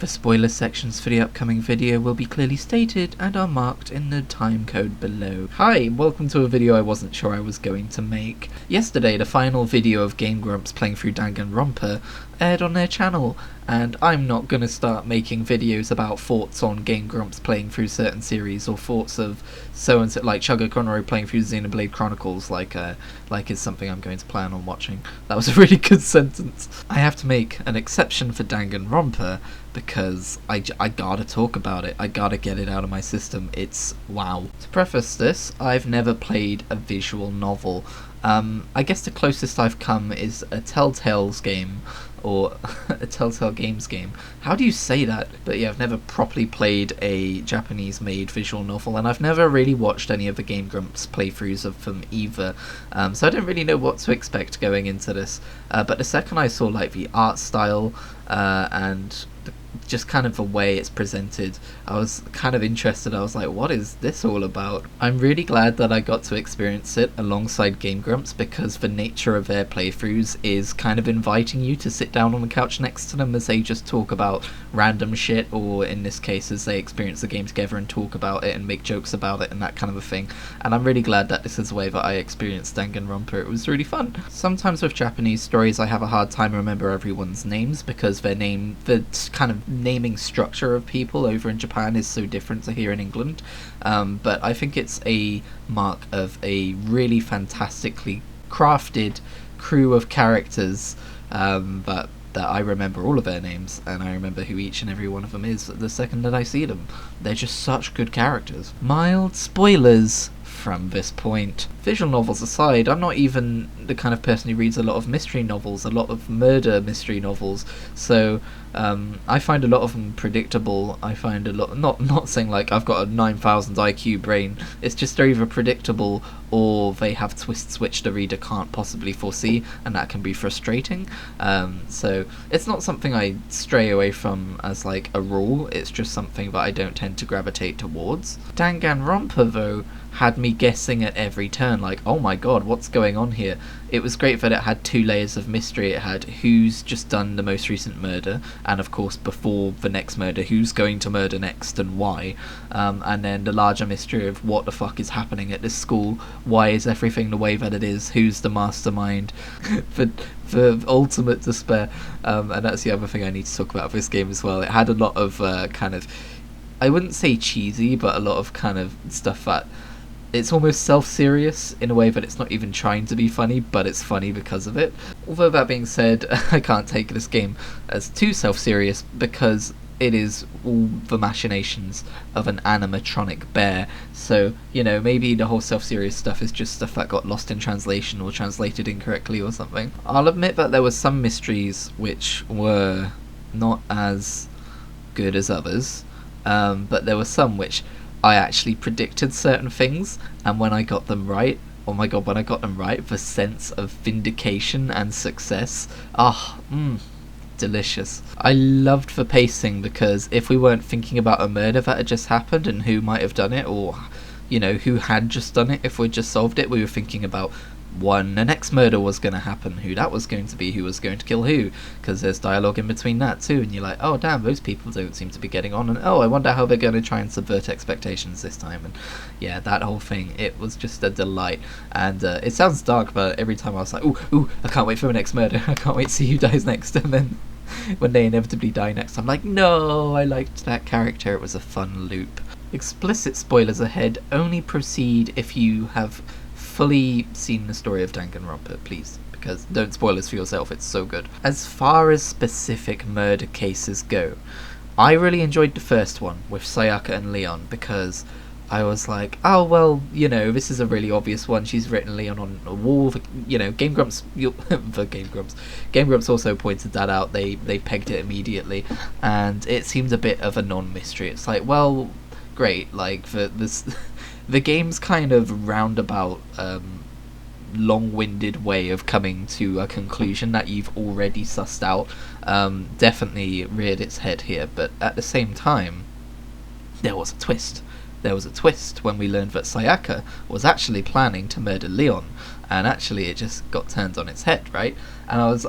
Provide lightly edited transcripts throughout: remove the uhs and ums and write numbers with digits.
The spoiler sections for the upcoming video will be clearly stated and are marked in the time code below. Hi, welcome to a video I wasn't sure I was going to make. Yesterday, the final video of Game Grumps playing through Danganronpa aired on their channel, and I'm not going to start making videos about thoughts on Game Grumps playing through certain series or thoughts of so-and-so, like Chugga Conroy playing through Xenoblade Chronicles, like is something I'm going to plan on watching. That was a really good sentence. I have to make an exception for Danganronpa because I gotta talk about it. I gotta get it out of my system. It's wow. To preface this, I've never played a visual novel. I guess the closest I've come is a Telltale's game, or a Telltale Games game. How do you say that? But yeah, I've never properly played a Japanese-made visual novel, and I've never really watched any of the Game Grumps playthroughs of them either. So I don't really know what to expect going into this. But the second I saw like the art style and just kind of the way it's presented, I was kind of interested. I was like, what is this all about? I'm really glad that I got to experience it alongside Game Grumps, because the nature of their playthroughs is kind of inviting you to sit down on the couch next to them as they just talk about random shit, or in this case as they experience the game together and talk about it and make jokes about it and that kind of a thing. And I'm really glad that this is the way that I experienced Danganronpa. It was really fun. Sometimes with Japanese stories I have a hard time remember everyone's names, because the kind of naming structure of people over in Japan is so different to here in England, but I think it's a mark of a really fantastically crafted crew of characters, that I remember all of their names, and I remember who each and every one of them is the second that I see them. They're just such good characters. Mild spoilers from this point. Visual novels aside, I'm not even the kind of person who reads a lot of mystery novels, a lot of murder mystery novels, so I find a lot of them predictable. I find a lot, not saying like I've got a 9,000 IQ brain, it's just they're either predictable or they have twists which the reader can't possibly foresee, and that can be frustrating. So it's not something I stray away from as like a rule, it's just something that I don't tend to gravitate towards. Danganronpa though had me guessing at every turn, like, oh my god, what's going on here? It was great that it had two layers of mystery. It had who's just done the most recent murder, and of course before the next murder, who's going to murder next and why, and then the larger mystery of what the fuck is happening at this school, why is everything the way that it is, who's the mastermind, for ultimate despair. And that's the other thing I need to talk about with this game as well. It had a lot of kind of, I wouldn't say cheesy, but a lot of kind of stuff that it's almost self-serious in a way that it's not even trying to be funny, but it's funny because of it. Although that being said, I can't take this game as too self-serious, because it is all the machinations of an animatronic bear. So, you know, maybe the whole self-serious stuff is just stuff that got lost in translation or translated incorrectly or something. I'll admit that there were some mysteries which were not as good as others, but there were some which I actually predicted certain things, and when I got them right, oh my god, when I got them right, the sense of vindication and success, delicious. I loved the pacing, because if we weren't thinking about a murder that had just happened and who might have done it, or, you know, who had just done it, if we'd just solved it, we were thinking about when the next murder was going to happen, who that was going to be, who was going to kill who, because there's dialogue in between that too, and you're like, oh damn, those people don't seem to be getting on, and oh, I wonder how they're going to try and subvert expectations this time. And yeah, that whole thing, it was just a delight. And it sounds dark, but every time I was like, ooh, I can't wait for the next murder, I can't wait to see who dies next. And then when they inevitably die next, I'm like, no, I liked that character, it was a fun loop. Explicit spoilers ahead. Only proceed if you have fully seen the story of Danganronpa, please, because don't spoil this for yourself, it's so good. As far as specific murder cases go, I really enjoyed the first one with Sayaka and Leon, because I was like, oh well, you know, this is a really obvious one, she's written Leon on a wall, you know, Game Grumps also pointed that out, they pegged it immediately, and it seemed a bit of a non-mystery. It's like, well, great, like, the game's kind of roundabout, long-winded way of coming to a conclusion that you've already sussed out definitely reared its head here, but at the same time, there was a twist. There was a twist when we learned that Sayaka was actually planning to murder Leon, and actually it just got turned on its head, right? And I was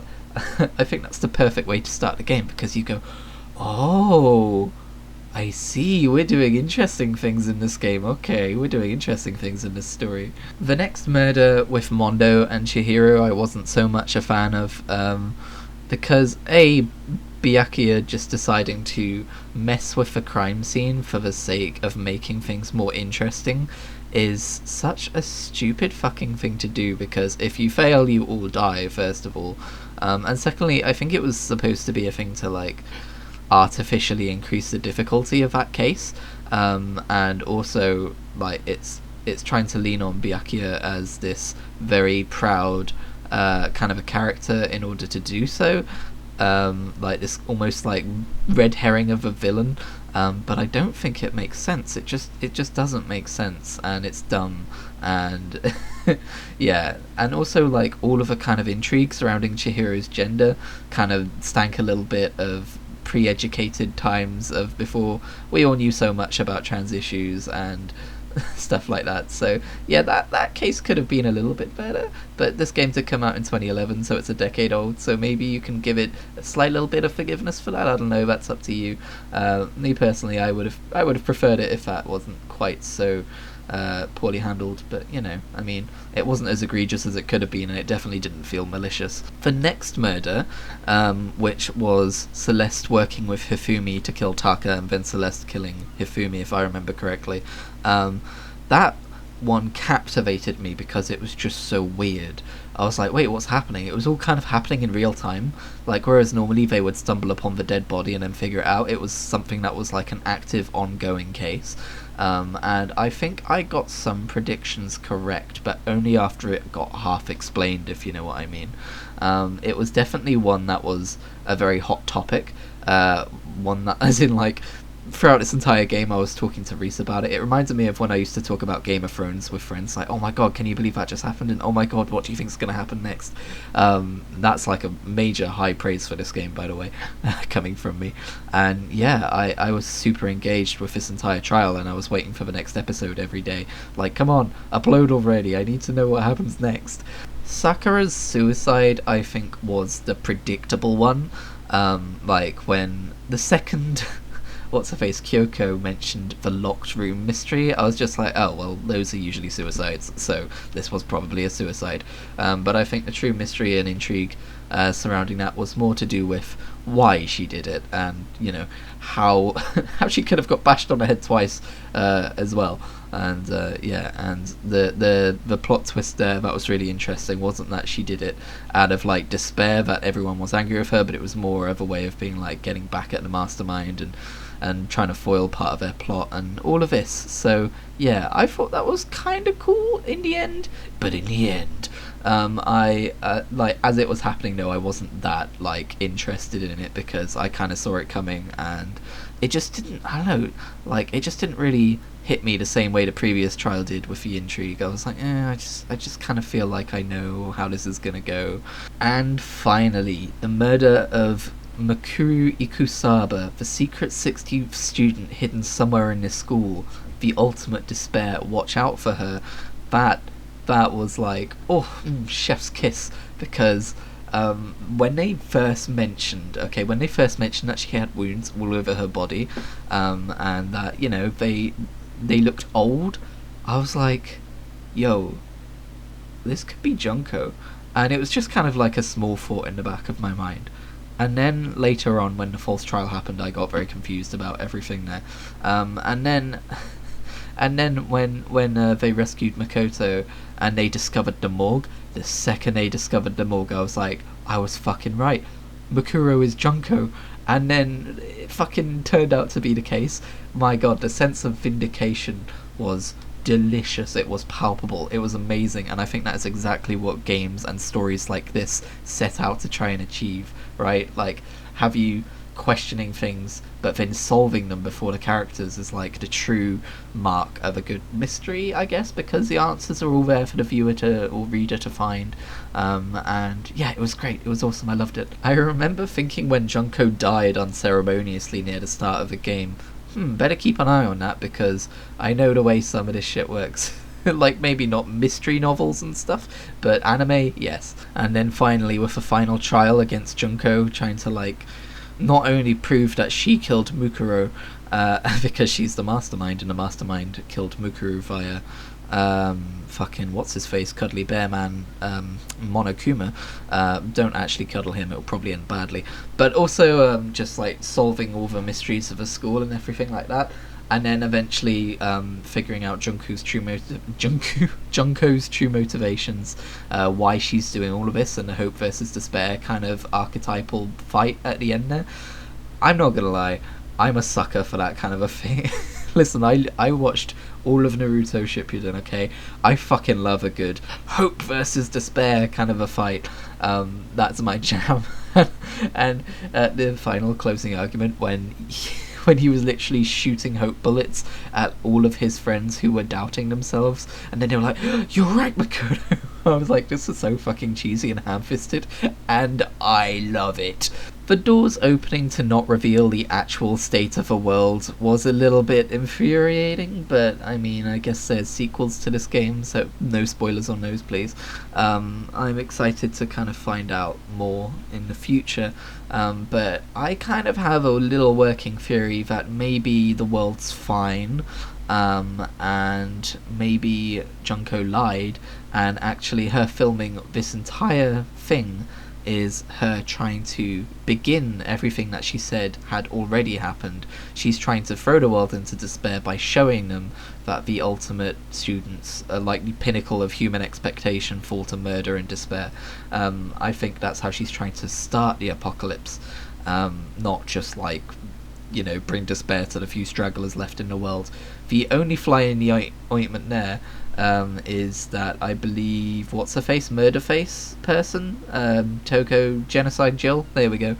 I think that's the perfect way to start the game, because you go, Oh, I see. We're doing interesting things in this game. Okay, we're doing interesting things in this story. The next murder with Mondo and Chihiro, I wasn't so much a fan of, because Byakuya just deciding to mess with the crime scene for the sake of making things more interesting is such a stupid fucking thing to do, because if you fail, you all die, first of all. And secondly, I think it was supposed to be a thing to, like, artificially increase the difficulty of that case, and also, like, it's trying to lean on Byakuya as this very proud kind of a character in order to do so, like this almost like red herring of a villain, but I don't think it makes sense. It just doesn't make sense, and it's dumb, and yeah. And also, like, all of the kind of intrigue surrounding Chihiro's gender kind of stank a little bit of pre-educated times of before we all knew so much about trans issues and stuff like that. So yeah, that case could have been a little bit better, but this game did come out in 2011, so it's a decade old, so maybe you can give it a slight little bit of forgiveness for that. I don't know, that's up to you. Me personally, I would have preferred it if that wasn't quite so poorly handled, but you know, I mean, it wasn't as egregious as it could have been, and it definitely didn't feel malicious. The next murder, which was Celeste working with Hifumi to kill Taka, and then Celeste killing Hifumi, if I remember correctly, that one captivated me because it was just so weird. I was like, wait, what's happening? It was all kind of happening in real time, like, whereas normally they would stumble upon the dead body and then figure it out, it was something that was like an active, ongoing case. And I think I got some predictions correct, but only after it got half explained, if you know what I mean. It was definitely one that was a very hot topic, one that, as in, like, throughout this entire game I was talking to Reese about it. It reminded me of when I used to talk about Game of Thrones with friends, like, oh my god, can you believe that just happened, and oh my god, what do you think is going to happen next? That's like a major high praise for this game, by the way, coming from me. And yeah, I was super engaged with this entire trial, and I was waiting for the next episode every day, like, come on, upload already, I need to know what happens next. Sakura's suicide, I think, was the predictable one. Like, when the second what's-her-face, Kyoko, mentioned the locked room mystery, I was just like, oh, well, those are usually suicides, so this was probably a suicide. But I think the true mystery and intrigue surrounding that was more to do with why she did it, and, you know, how how she could have got bashed on the head twice as well. And yeah, and the plot twist there that was really interesting wasn't that she did it out of, like, despair that everyone was angry with her, but it was more of a way of being like getting back at the mastermind and trying to foil part of their plot and all of this. So yeah, I thought that was kind of cool in the end, but in the end, I like, as it was happening though, I wasn't that, like, interested in it, because I kind of saw it coming, and it just didn't, I don't know, like, it just didn't really hit me the same way the previous trial did with the intrigue. I was like, I just kind of feel like I know how this is gonna go. And finally, the murder of Makuru Ikusaba, the secret 60th student hidden somewhere in this school, the ultimate despair, watch out for her. That was like, oh, chef's kiss, because when they first mentioned that she had wounds all over her body, and that, you know, they looked old, I was like, yo, this could be Junko. And it was just kind of like a small thought in the back of my mind. And then later on, when the false trial happened, I got very confused about everything there. And then when they rescued Makoto and they discovered the morgue, the second they discovered the morgue, I was like, I was fucking right. Makuro is Junko. And then it fucking turned out to be the case. My god, the sense of vindication was delicious. It was palpable. It was amazing, and I think that is exactly what games and stories like this set out to try and achieve, right? Like, have you questioning things but then solving them before the characters is like the true mark of a good mystery, I guess, because the answers are all there for the viewer or reader to find. And yeah, it was great. It was awesome. I loved it. I remember thinking when Junko died unceremoniously near the start of the game, better keep an eye on that, because I know the way some of this shit works. Like, maybe not mystery novels and stuff, but anime, yes. And then finally, with the final trial against Junko, trying to, like, not only prove that she killed Mukuro, because she's the mastermind, and the mastermind killed Mukuro via fucking what's his face, cuddly bear man, Monokuma. Don't actually cuddle him, it'll probably end badly. But also just like solving all the mysteries of the school and everything like that, and then eventually figuring out Junko's true motivations, why she's doing all of this, and the hope versus despair kind of archetypal fight at the end there. I'm not gonna lie, I'm a sucker for that kind of a thing. Listen, I watched all of Naruto Shippuden, okay? I fucking love a good hope versus despair kind of a fight. That's my jam. And at the final closing argument, when he was literally shooting hope bullets at all of his friends who were doubting themselves, and then they were like, "You're right, Makoto." I was like, this is so fucking cheesy and ham-fisted, and I love it. The doors opening to not reveal the actual state of the world was a little bit infuriating, but I mean, I guess there's sequels to this game, so no spoilers on those, please. I'm excited to kind of find out more in the future, but I kind of have a little working theory that maybe the world's fine, and maybe Junko lied, and actually her filming this entire thing is her trying to begin everything that she said had already happened. She's trying to throw the world into despair by showing them that the ultimate students are like the pinnacle of human expectation fall to murder and despair. I think that's how she's trying to start the apocalypse, not just like, you know, bring despair to the few stragglers left in the world. The only fly in the ointment there is that I believe what's her face, murder face person, Toko Genocide Jill, there we go,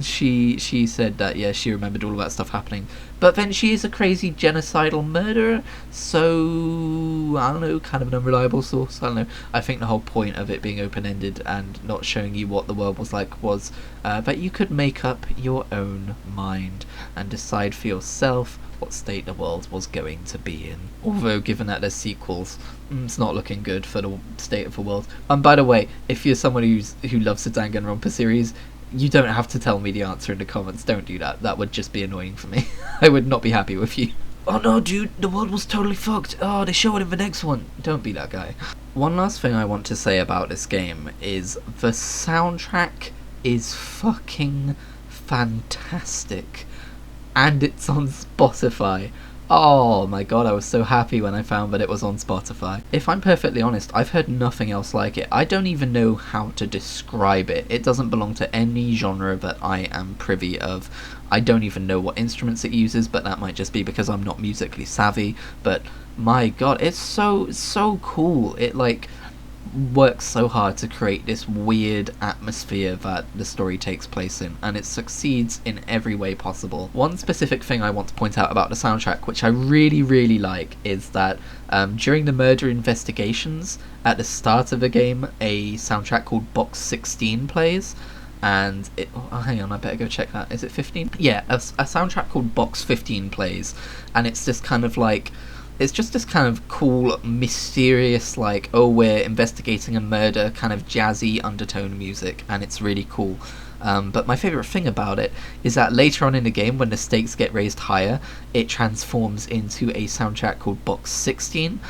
she said that she remembered all of that stuff happening, but then she is a crazy genocidal murderer, so I don't know, kind of an unreliable source. I don't know. I think the whole point of it being open-ended and not showing you what the world was like was that you could make up your own mind and decide for yourself what state the world was going to be in. Although, given that there's sequels, it's not looking good for the state of the world. And by the way, if you're someone who loves the Danganronpa series, you don't have to tell me the answer in the comments. Don't do that. That would just be annoying for me. I would not be happy with you. Oh no, dude, the world was totally fucked. Oh, they show it in the next one. Don't be that guy. One last thing I want to say about this game is the soundtrack is fucking fantastic. And it's on Spotify. Oh my god, I was so happy when I found that it was on Spotify. If I'm perfectly honest, I've heard nothing else like it. I don't even know how to describe it. It doesn't belong to any genre that I am privy of. I don't even know what instruments it uses, but that might just be because I'm not musically savvy. But my god, it's so cool. It like works so hard to create this weird atmosphere that the story takes place in, and it succeeds in every way possible. One specific thing I want to point out about the soundtrack, which I really like, is that during the murder investigations at the start of the game, a soundtrack called Box 16 plays, and it, oh hang on, I better go check that. Is it 15? Yeah, a soundtrack called Box 15 plays, and it's this kind of like, it's just this kind of cool, mysterious, like, oh, we're investigating a murder, kind of jazzy undertone music, and it's really cool. But my favourite thing about it is that later on in the game, when the stakes get raised higher, it transforms into a soundtrack called Box 16,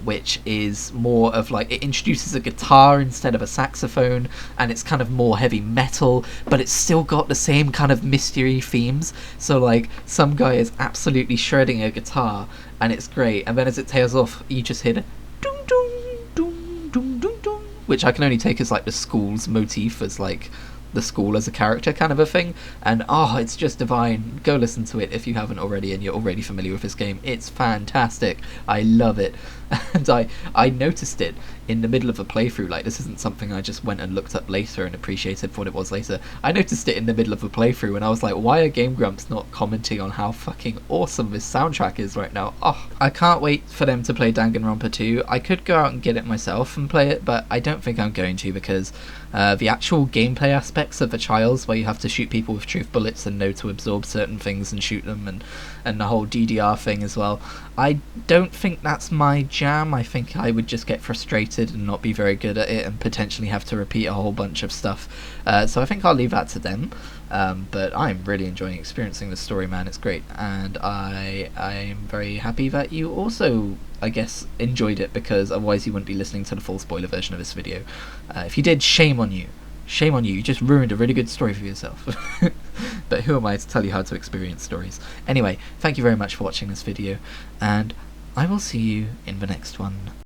which is more of like, it introduces a guitar instead of a saxophone, and it's kind of more heavy metal, but it's still got the same kind of mystery themes. So like, some guy is absolutely shredding a guitar, and it's great, and then as it tails off, you just hear the dum dum dum dum dum dum, which I can only take as like the school's motif, as like the school as a character kind of a thing, and oh, it's just divine. Go listen to it if you haven't already and you're already familiar with this game. It's fantastic. I love it. And I noticed it in the middle of a playthrough. Like, this isn't something I just went and looked up later and appreciated for what it was later. I noticed it in the middle of a playthrough, and I was like, why are Game Grumps not commenting on how fucking awesome this soundtrack is right now? Oh, I can't wait for them to play Danganronpa 2. I could go out and get it myself and play it, but I don't think I'm going to, because the actual gameplay aspect aspects of the trials where you have to shoot people with truth bullets and know to absorb certain things and shoot them, and the whole DDR thing as well. I don't think that's my jam. I think I would just get frustrated and not be very good at it and potentially have to repeat a whole bunch of stuff. So I think I'll leave that to them. But I'm really enjoying experiencing the story, man. It's great, and I'm very happy that you also, I guess, enjoyed it, because otherwise you wouldn't be listening to the full spoiler version of this video. If you did, shame on you. Shame on you. You just ruined a really good story for yourself. But who am I to tell you how to experience stories? Anyway, thank you very much for watching this video, and I will see you in the next one.